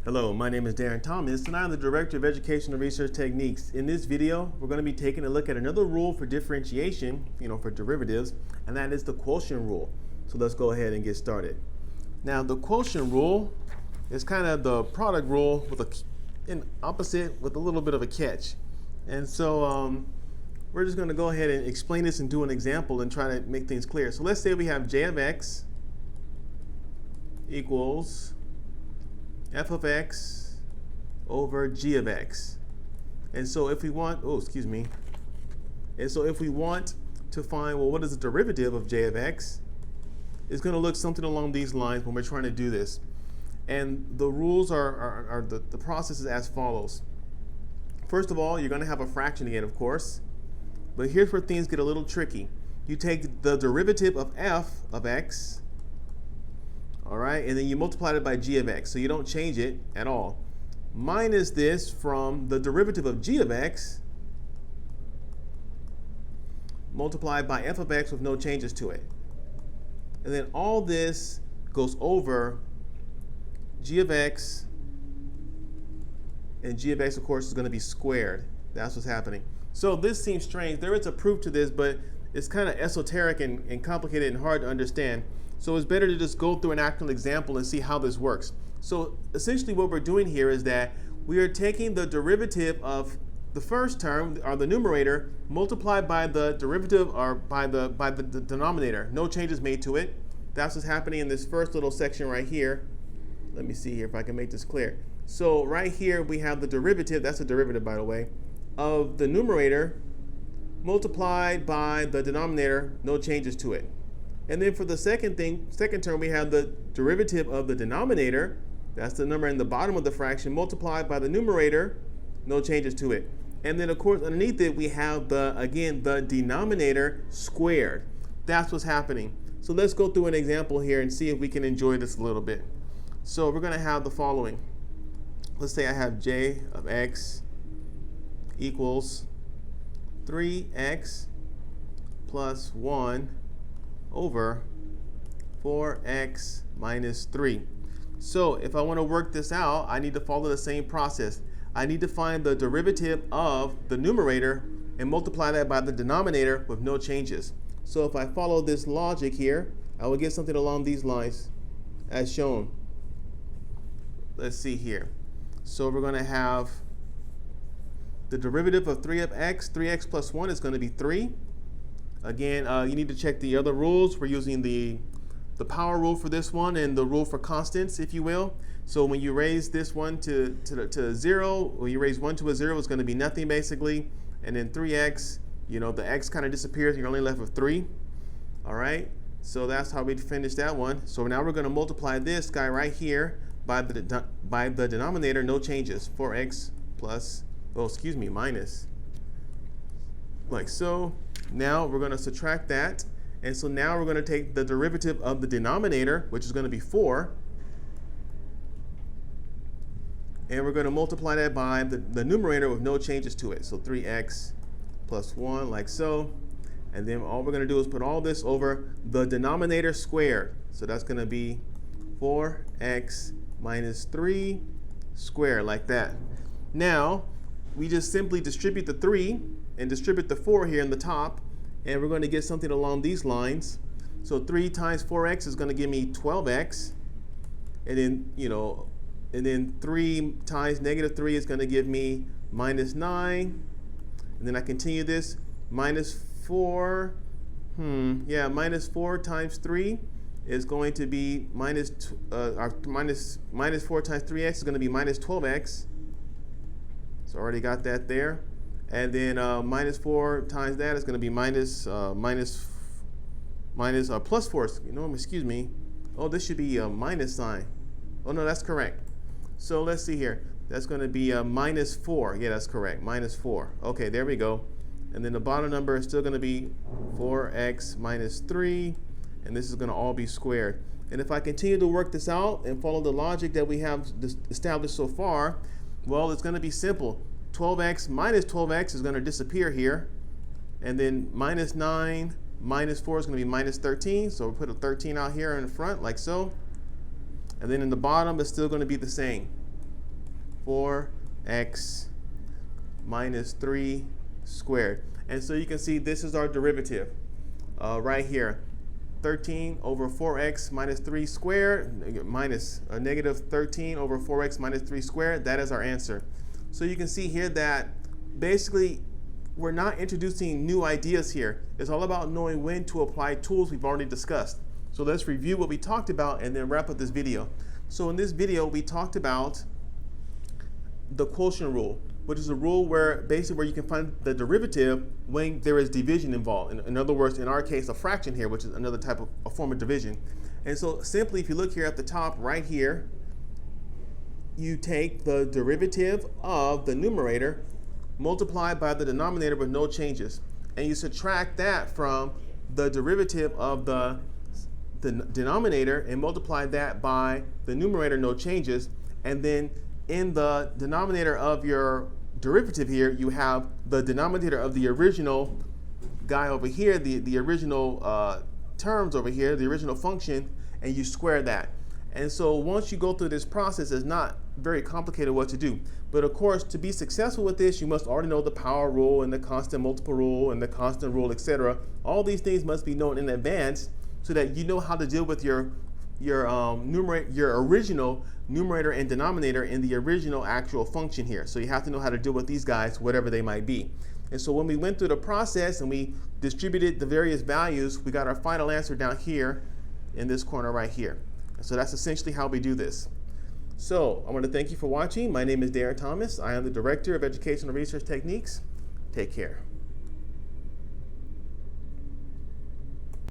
Hello, my name is Darren Thomas, and I'm the Director of Educational Research Techniques. In this video, we're going to be taking a look at another rule for differentiation, for derivatives, and that is the quotient rule. So let's go ahead and get started. Now, the quotient rule is kind of the product rule with an opposite with a little bit of a catch. And so we're just going to go ahead and explain this and do an example and try to make things clear. So let's say we have j of x equals f of x over g of x. And so if we want, and so if we want to find, well, what is the derivative of j of x? It's going to look something along these lines when we're trying to do this. And the rules the process is as follows. First of all, you're going to have a fraction again, of course. But here's where things get a little tricky. You take the derivative of f of x, all right, and then you multiply it by g of x, so you don't change it at all. Minus this from the derivative of g of x multiplied by f of x with no changes to it. And then all this goes over g of x, and g of x, of course, is going to be squared. That's what's happening. So this seems strange. There is a proof to this, but it's kind of esoteric and complicated and hard to understand. So it's better to just go through an actual example and see how this works. So essentially what we're doing here is that we are taking the derivative of the first term, or the numerator, multiplied by the derivative, or by the denominator. No changes made to it. That's what's happening in this first little section right here. Let me see here if I can make this clear. So right here we have the derivative, that's a derivative by the way, of the numerator multiplied by the denominator, no changes to it. And then for the second term, we have the derivative of the denominator, that's the number in the bottom of the fraction, multiplied by the numerator, no changes to it. And then of course underneath it we have the denominator squared. That's what's happening. So let's go through an example here and see if we can enjoy this a little bit. So we're going to have the following. Let's say I have j of x equals 3x plus 1 over 4x minus 3. So if I want to work this out, I need to follow the same process. I need to find the derivative of the numerator and multiply that by the denominator with no changes. So if I follow this logic here, I will get something along these lines as shown. Let's see here. So we're going to have the derivative of 3x plus 1 is going to be 3. Again, you need to check the other rules. We're using the power rule for this one and the rule for constants, if you will. So when you raise this one to 0, when you raise 1 to a 0, it's going to be nothing basically. And then 3x, the x kind of disappears. You're only left with 3. All right. So that's how we finish that one. So now we're going to multiply this guy right here by the denominator, no changes. 4x minus. Like so. Now we're going to subtract that. And so now we're going to take the derivative of the denominator, which is going to be 4. And we're going to multiply that by the numerator with no changes to it. So 3x plus 1, like so. And then all we're going to do is put all this over the denominator squared. So that's going to be 4x minus 3 squared, like that. Now, we just simply distribute the 3 and distribute the 4 here in the top, and we're going to get something along these lines. So 3 times 4x is going to give me 12x, and then 3 times negative 3 is going to give me minus 9, and then I continue this, minus 4 times 3 is going to be minus 4 times 3x is going to be minus 12x. So I already got that there. And then minus 4 times that is going to be plus 4. Excuse me. Oh, this should be a minus sign. Oh, no, that's correct. So let's see here. That's going to be minus 4. Yeah, that's correct. Minus 4. Okay, there we go. And then the bottom number is still going to be 4x minus 3. And this is going to all be squared. And if I continue to work this out and follow the logic that we have established so far, well, it's going to be simple. 12x minus 12x is going to disappear here. And then minus 9 minus 4 is going to be minus 13. So we'll put a 13 out here in the front like so. And then in the bottom, it's still going to be the same. 4x minus 3 squared. And so you can see this is our derivative right here. 13 over 4x minus 3 squared minus a negative 13 over 4x minus 3 squared. That is our answer. So you can see here that basically we're not introducing new ideas here. It's all about knowing when to apply tools we've already discussed. So let's review what we talked about and then wrap up this video. So in this video we talked about the quotient rule, which is a rule where basically you can find the derivative when there is division involved. In other words, in our case, a fraction here, which is another type of a form of division. And so simply, if you look here at the top right here, you take the derivative of the numerator multiplied by the denominator with no changes, and you subtract that from the derivative of the denominator and multiply that by the numerator, no changes, and then in the denominator of your derivative here, you have the denominator of the original guy over here, the original terms over here, the original function, and you square that. And so once you go through this process, it's not very complicated what to do. But of course, to be successful with this, you must already know the power rule and the constant multiple rule and the constant rule, etc. All these things must be known in advance so that you know how to deal with your original numerator and denominator in the original actual function here. So you have to know how to deal with these guys, whatever they might be. And so when we went through the process and we distributed the various values, we got our final answer down here in this corner right here. So that's essentially how we do this. So I want to thank you for watching. My name is Darren Thomas. I am the Director of Educational Research Techniques. Take care.